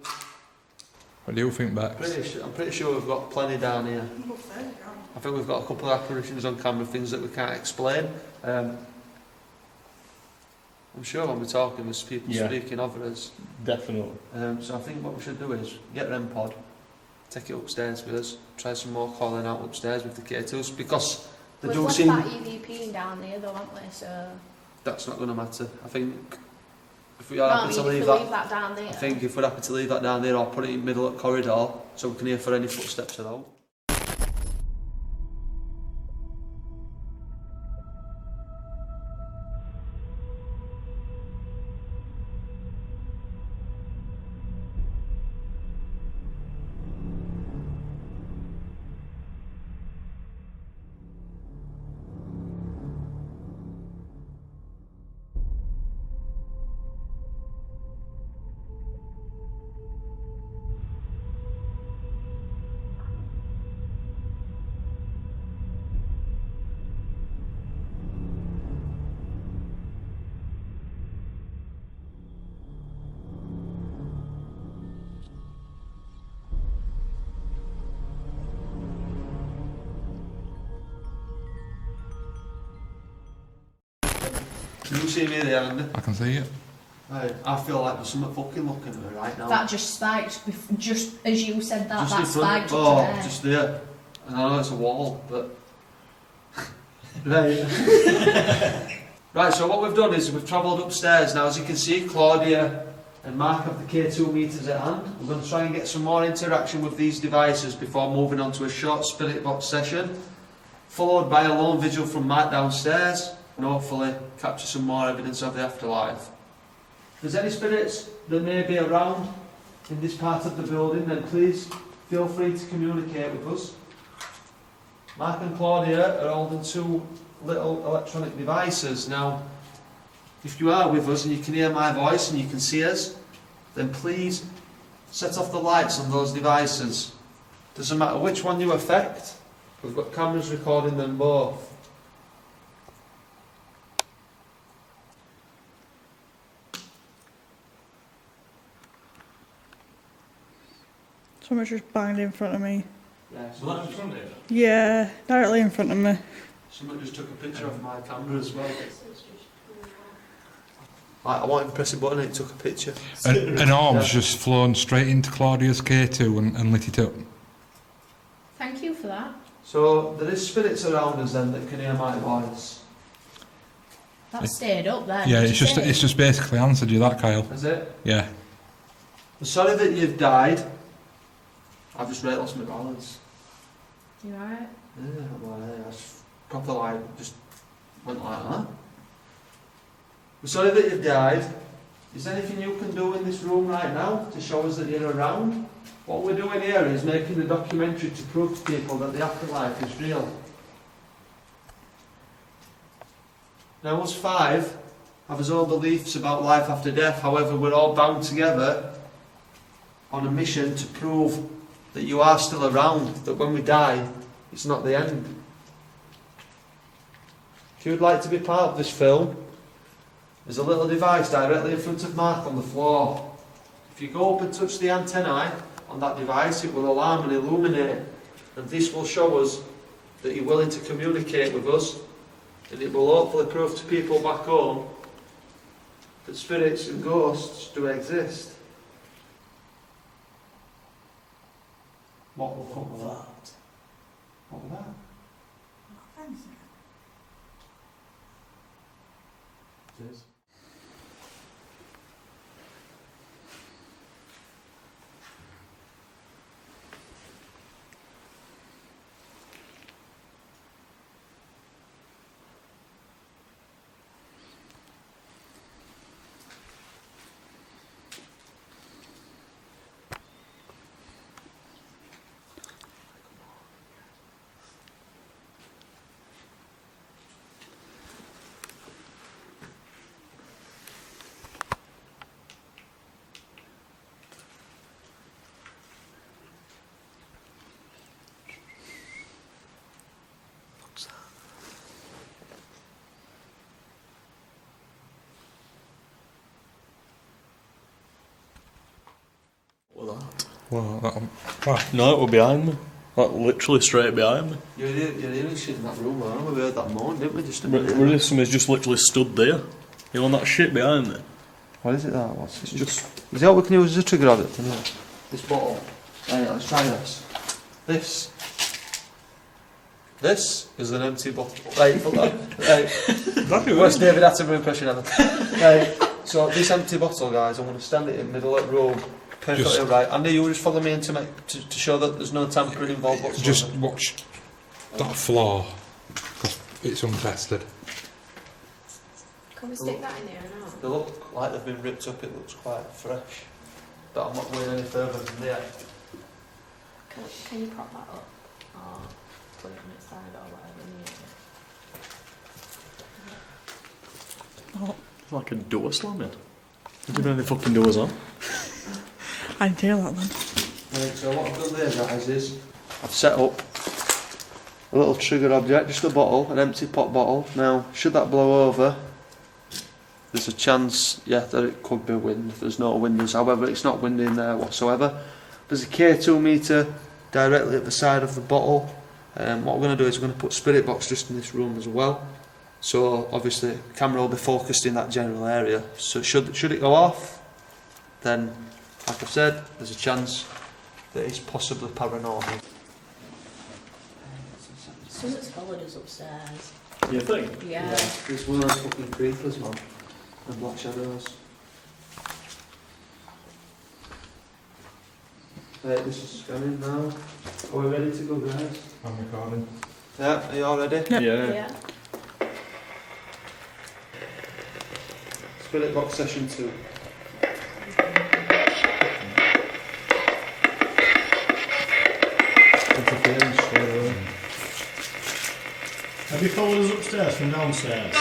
What do you think, Bex? I'm pretty sure we've got plenty down here. I think we've got a couple of apparitions on camera, things that we can't explain. I'm sure when we're talking, there's people Yeah. speaking over us. Definitely. So I think what we should do is get REM pod, take it upstairs with us, try some more calling out upstairs with the K2s, because they We've do left seem that EVP down there though, haven't we? So. that's not going to matter. I think if we are No, I happy mean, to if leave we that, leave that down there. I think if we're happy to leave that down there or put it in the middle of the corridor so we can hear for any footsteps at all. Can you see me there, Andy? I can see it. Right. I feel like there's something fucking looking at me right now. That just spiked, just as you said that, Just that in front- spiked oh, up to there. just there. And I know it's a wall, but... right. Right, so what we've done is we've travelled upstairs. Now, as you can see, Claudia and Mark have the K2 meters at hand. We're going to try and get some more interaction with these devices before moving on to a short spirit box session, followed by a lone vigil from Mark downstairs, and hopefully capture some more evidence of the afterlife. If there's any spirits that may be around in this part of the building, then please feel free to communicate with us. Mark and Claudia are holding two little electronic devices. Now, if you are with us and you can hear my voice and you can see us, then please set off the lights on those devices. Doesn't matter which one you affect, we've got cameras recording them both. Someone's just banged in front of me. Yeah, So that's from there. Yeah, directly in front of me. someone just took a picture of my camera as well. I wanted to press a button and it took a picture. An orb's just flown straight into Claudia's K2 and lit it up. Thank you for that. So there is spirits around us then that can hear my voice. That stayed up there. Yeah, did it's you just say? it's just basically answered you that, Kyle. Is it? Yeah. I'm sorry that you've died. I've just really lost my balance. You alright? Yeah, well, I just proper like just went like that. I'm sorry that you've died. Is there anything you can do in this room right now to show us that you're around? What we're doing here is making a documentary to prove to people that the afterlife is real. Now, us five have our own beliefs about life after death. However, we're all bound together on a mission to prove that you are still around, that when we die, it's not the end. If you would like to be part of this film, there's a little device directly in front of Mark on the floor. If you go up and touch the antennae on that device, it will alarm and illuminate, and this will show us that you're willing to communicate with us, and it will hopefully prove to people back home that spirits and ghosts do exist. What will come with that? What was that? It is. What was that? Well, that, No, it was behind me. Like literally straight behind me. You're hearing shit in that room, man. We heard that moan, didn't we? Just a minute. Really, somebody's just literally stood there. You want that shit behind me? What is it that? What's it? Just, is that what we can use as a trigger on it? This bottle. Right, let's try this. This is an empty bottle. Right, hold on. Right. What's David Attenborough impression of it? Right, so this empty bottle, guys, I'm going to stand it in the middle of the room. Perfectly Just- right. Andy, you will just follow me in to show that there's no tampering involved whatsoever. Just watch that floor. 'Cause it's untested. Can we stick that in there or not? They look like they've been ripped up, it looks quite fresh. But I'm not going any further than there. Can you prop that up? Or put it on its side or whatever you need? It's like a door slamming. Did you know any fucking doors on? I didn't hear that then. Right, so what I've done there, guys, is I've set up a little trigger object, just a bottle, an empty pop bottle. Now, should that blow over, there's a chance, that it could be wind. There's no windows, however, it's not windy in there whatsoever. There's a K2 meter directly at the side of the bottle. What we're going to do is we're going to put spirit box just in this room as well. So obviously, the camera will be focused in that general area. So should it go off, then, like I've said, there's a chance that it's possibly paranormal. Something's followed us upstairs. You think? Yeah. There's one of those fucking creepers, man. And black shadows. Right, this is scanning now. Are we ready to go, guys? I'm recording. Yeah, are you all ready? Yeah. Spirit box session 2. Interference straight away. Have you followed us upstairs from downstairs?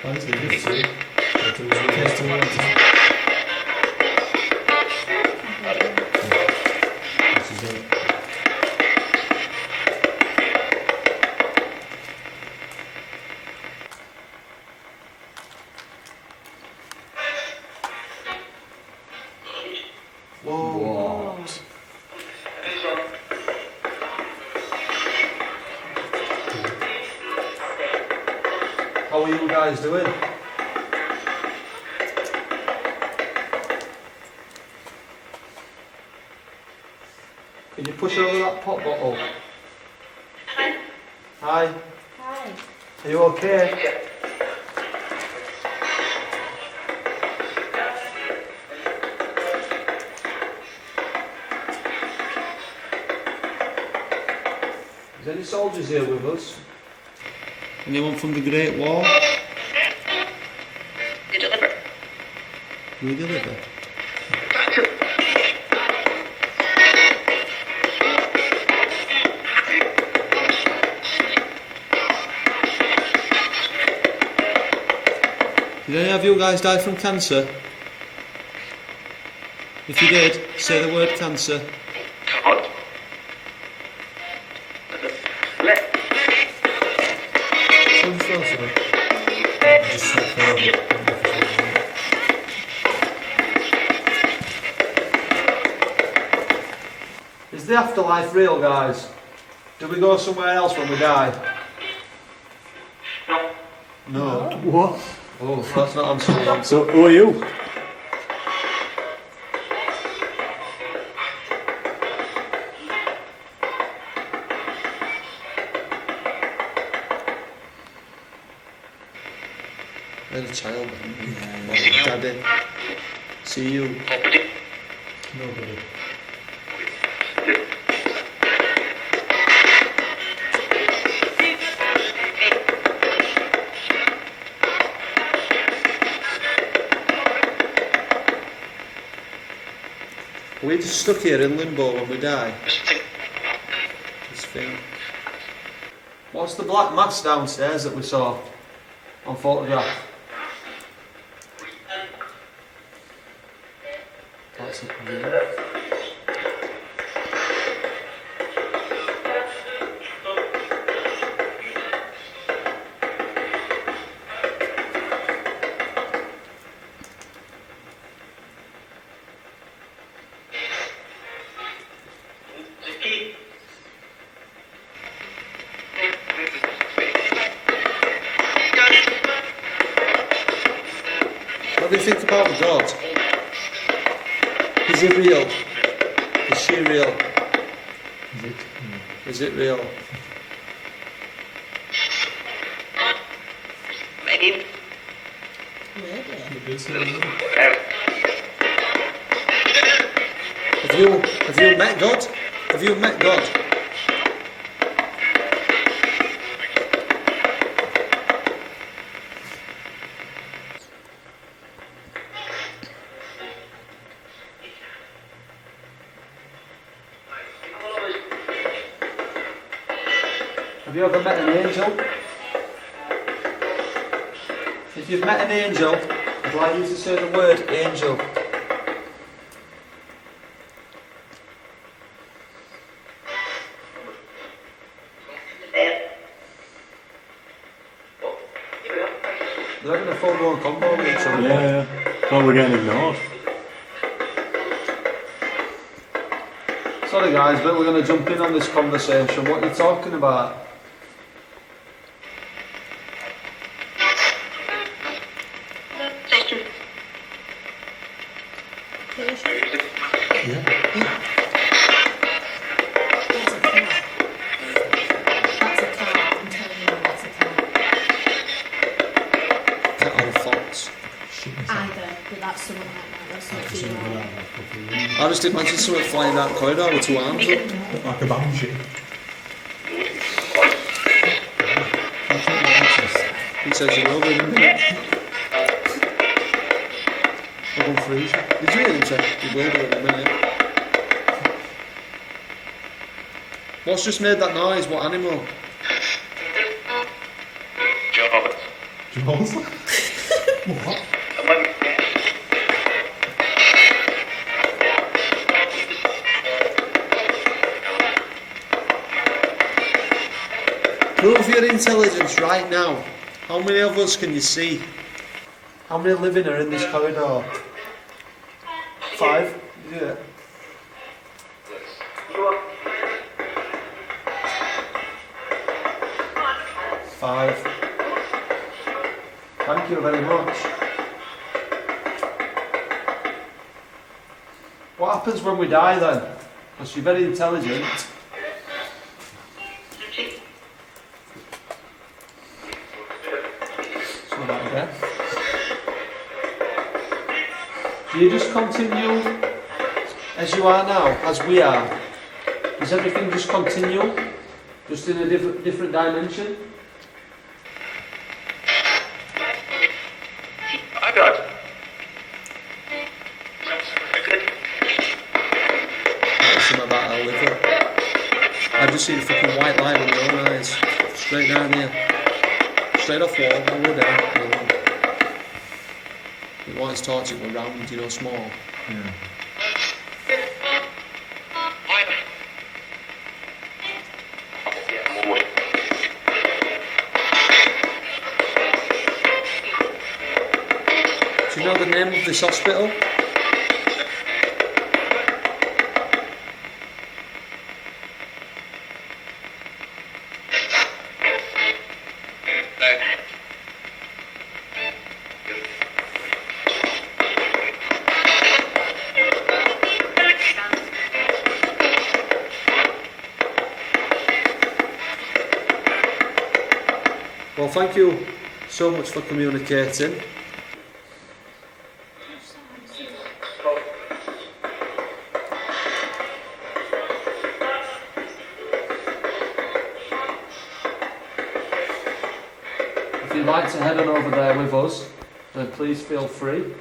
Thanks, you did see. This is it. Whoa. What? How are you guys doing? Can you push over that pop bottle? Hi. Hi. Hi. Are you okay? Is any soldiers here with us? Anyone from the Great War? You deliver. We deliver. Did any of you guys die from cancer? If you did, say the word cancer. God. Let. Someone's closer. Just set further. Is the afterlife real, guys? Do we go somewhere else when we die? No. What? Oh, that's not answering one. So, who are you? There's a child. Daddy. See you. Nobody. Are we just stuck here in limbo when we die? This thing. What's the black mass downstairs that we saw on photograph? That's it. What do you think about God? Is it real? Is she real? Is it real? Maybe. Have you met God? Have you met God? Have you ever met an angel? If you've met an angel, I'd like you to say the word angel. They're having a full-blown combo with each other. Yeah. So we're getting ignored. Sorry guys, but we're going to jump in on this conversation. What are you talking about? I just imagine someone flying down the corridor with two arms up. Like a banshee. He says you're over in a minute. I'm going to freeze. Did you hear him say you're over in a minute? What's just made that noise? What animal? Jaws. Jaws? What? Prove your intelligence right now. How many of us can you see? How many living are in this corridor? 5? Yeah. 5. Thank you very much. What happens when we die then? Because you're very intelligent. So that again. Do you just continue as you are now, as we are? Does everything just continue? Just in a different dimension? I got it. That's something about our liver. I've just seen a fucking white light with my own eyes. Straight down here. Straight off wall, all the way down. The white's torch, it were round, you know, small. Yeah. Do you know the name of this hospital? Well, thank you so much for communicating. If you'd like to head on over there with us, then please feel free.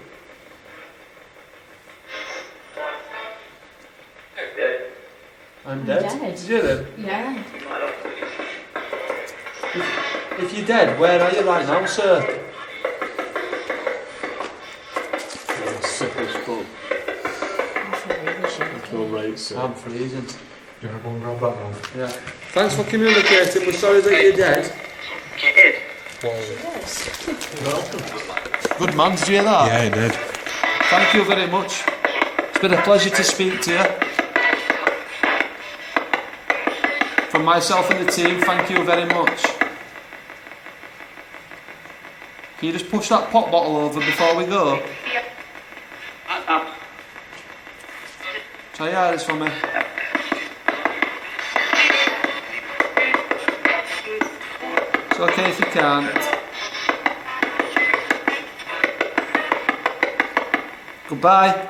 I'm dead. You're dead. Did you hear them? Yeah. If you're dead, where are you right now, sir? Sick as fuck. That's all right, sir. I'm freezing. Do you want to go and grab that one? Yeah. Thanks for communicating. We're sorry that you're dead. Kid. Good man, did you hear that? Yeah, he did. Thank you very much. It's been a pleasure to speak to you. From myself and the team, thank you very much. Can you just push that pop bottle over before we go? Try your eyes for me. It's okay if you can't. Goodbye.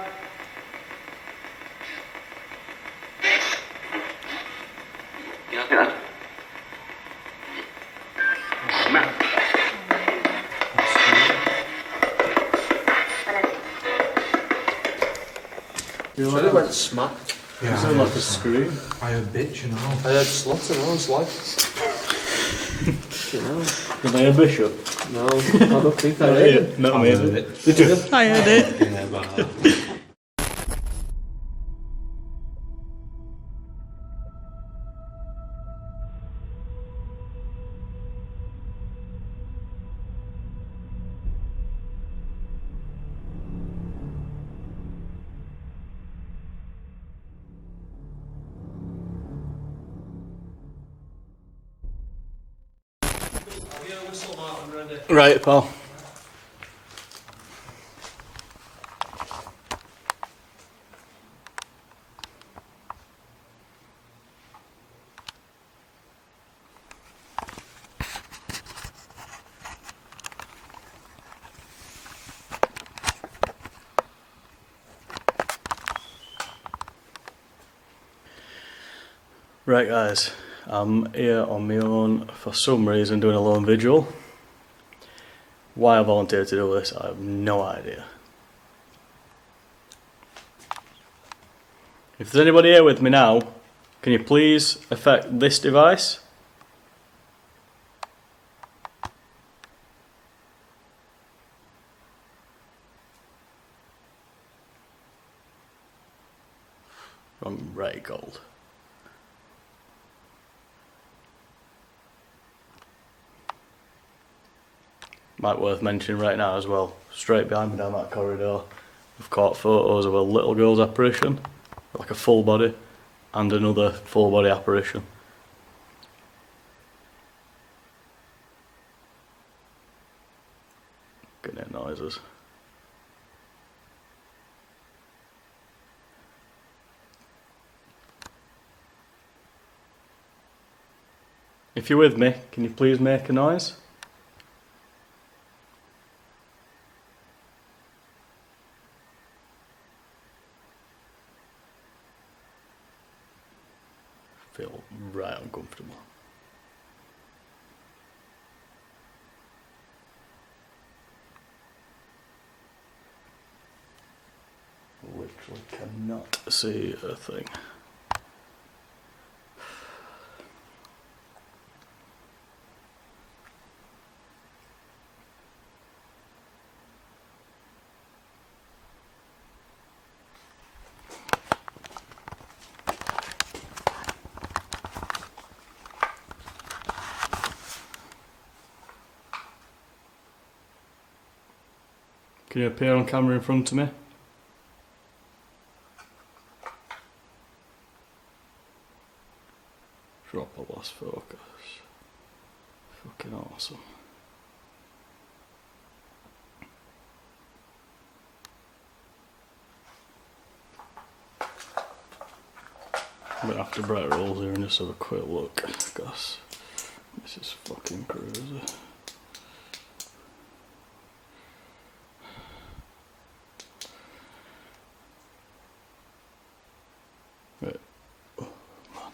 You Said it went smack. It sounded like a scream. I heard bitch, you know. I heard slaughter, I was like. Were they a bishop? No, I don't think I heard it. Not me. Did you? I heard it. Right, pal. Right guys, I'm here on my own for some reason doing a lone vigil. Why I volunteered to do this, I have no idea. If there's anybody here with me now, can you please affect this device? I'm right cold. Might worth mentioning right now as well, straight behind me down that corridor, we've caught photos of a little girl's apparition, like a full body, and another full body apparition. Getting hear noises. If you're with me, can you please make a noise? Feel right uncomfortable. Literally cannot see a thing. Can you appear on camera in front of me? Drop a lost focus. Fucking awesome. I'm gonna have to bright rolls here and just have a quick look, because this is fucking crazy. Right. Oh, man.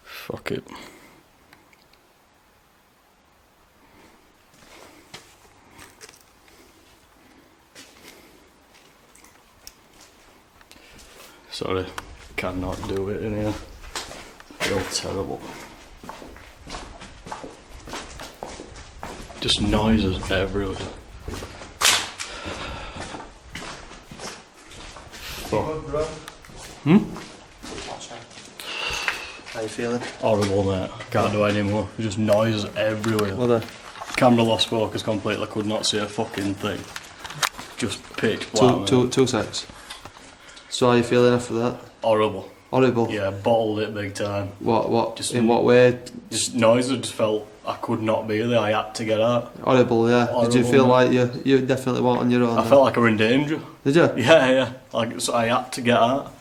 Fuck it. Sorry, cannot do it in here. I feel terrible. Just noises everywhere. How you feeling? Horrible, mate. Can't do it anymore. Just noises everywhere. Well, the Camera lost focus completely. Could not see a fucking thing. Just pitch black. two secs. So how are you feeling after that? Horrible. Horrible. Yeah, bottled it big time. What? Just- In what way? Just noise. I just felt I could not be there. I had to get out. Horrible. Yeah. Did you Horrible, feel man. like you definitely weren't on your own? I then? felt like I were in danger. Did you? Yeah. Like, so I had to get out.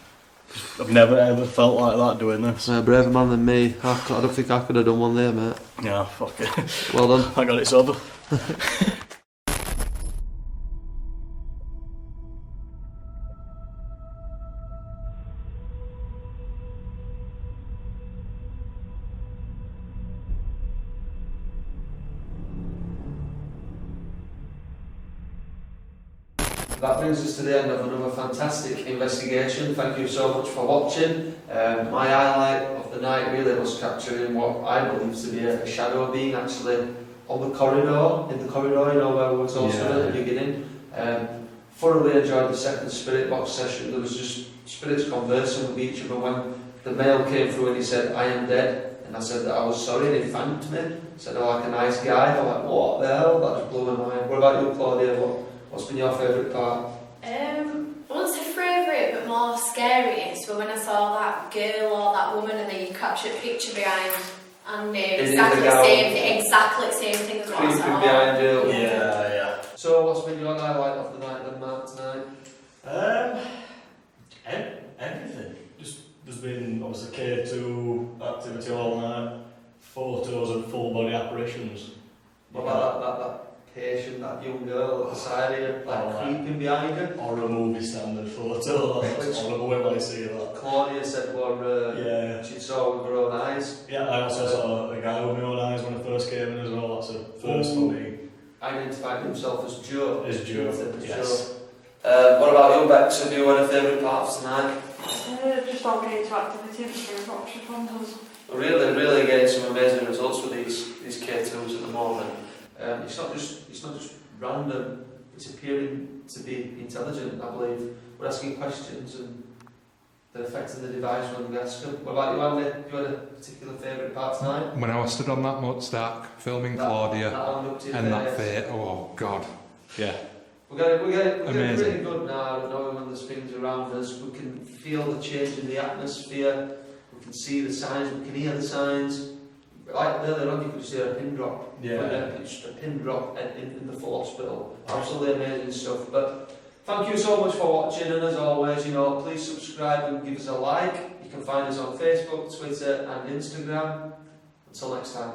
I've never ever felt like that doing this. Braver man than me. I don't think I could have done one there, mate. Yeah, fuck it. Well done. I got it sober. That brings us to the end of another fantastic investigation. Thank you so much for watching. My highlight of the night really was capturing what I believe to be a shadow being actually on the corridor, in the corridor, you know, where we were all stood at the beginning. Thoroughly enjoyed the second spirit box session. There was just spirits conversing with each other. When the male came through and he said, "I am dead," and I said that I was sorry, and he thanked me. Said, "Oh, like a nice guy." I'm like, what the hell? That just blew my mind. What about you, Claudia? What's been your favourite part? I wouldn't say favourite, but more scariest were when I saw that girl or that woman and then you captured a picture behind and exactly the same thing as what I Creeping saw. behind you. Yeah. So what's been your highlight of the night then, Mark, tonight? Everything. Just there's been obviously K2 activity all night. Photos of full body apparitions. What about that patient, that young girl at the side of you, like creeping behind you? Horror movie standard photo. That's horrible when I see that. Claudia said she saw with her own eyes. Yeah, I also saw a guy with my own eyes when I first came in as well. That's a first for me. Identified himself as Joe. As Joe, yes. What about you, Bex? Have you had a favourite part of tonight? Just all getting into activity and spirit box responders. We're really getting some amazing results with these K2s at the moment. It's not just random. It's appearing to be intelligent. I believe we're asking questions and they're affecting the device when we ask them. What about you, Andy? Have you had a particular favourite part tonight? When I was stood on that mud stack filming Claudia and that fate, oh god, yeah. We're getting Amazing. pretty good now at knowing when there's things around us. We can feel the change in the atmosphere. We can see the signs. We can hear the signs. Like earlier on, you could just hear a pin drop. Yeah. Just a pin drop in the full hospital. Absolutely amazing stuff. But thank you so much for watching, and as always, please subscribe and give us a like. You can find us on Facebook, Twitter, and Instagram. Until next time.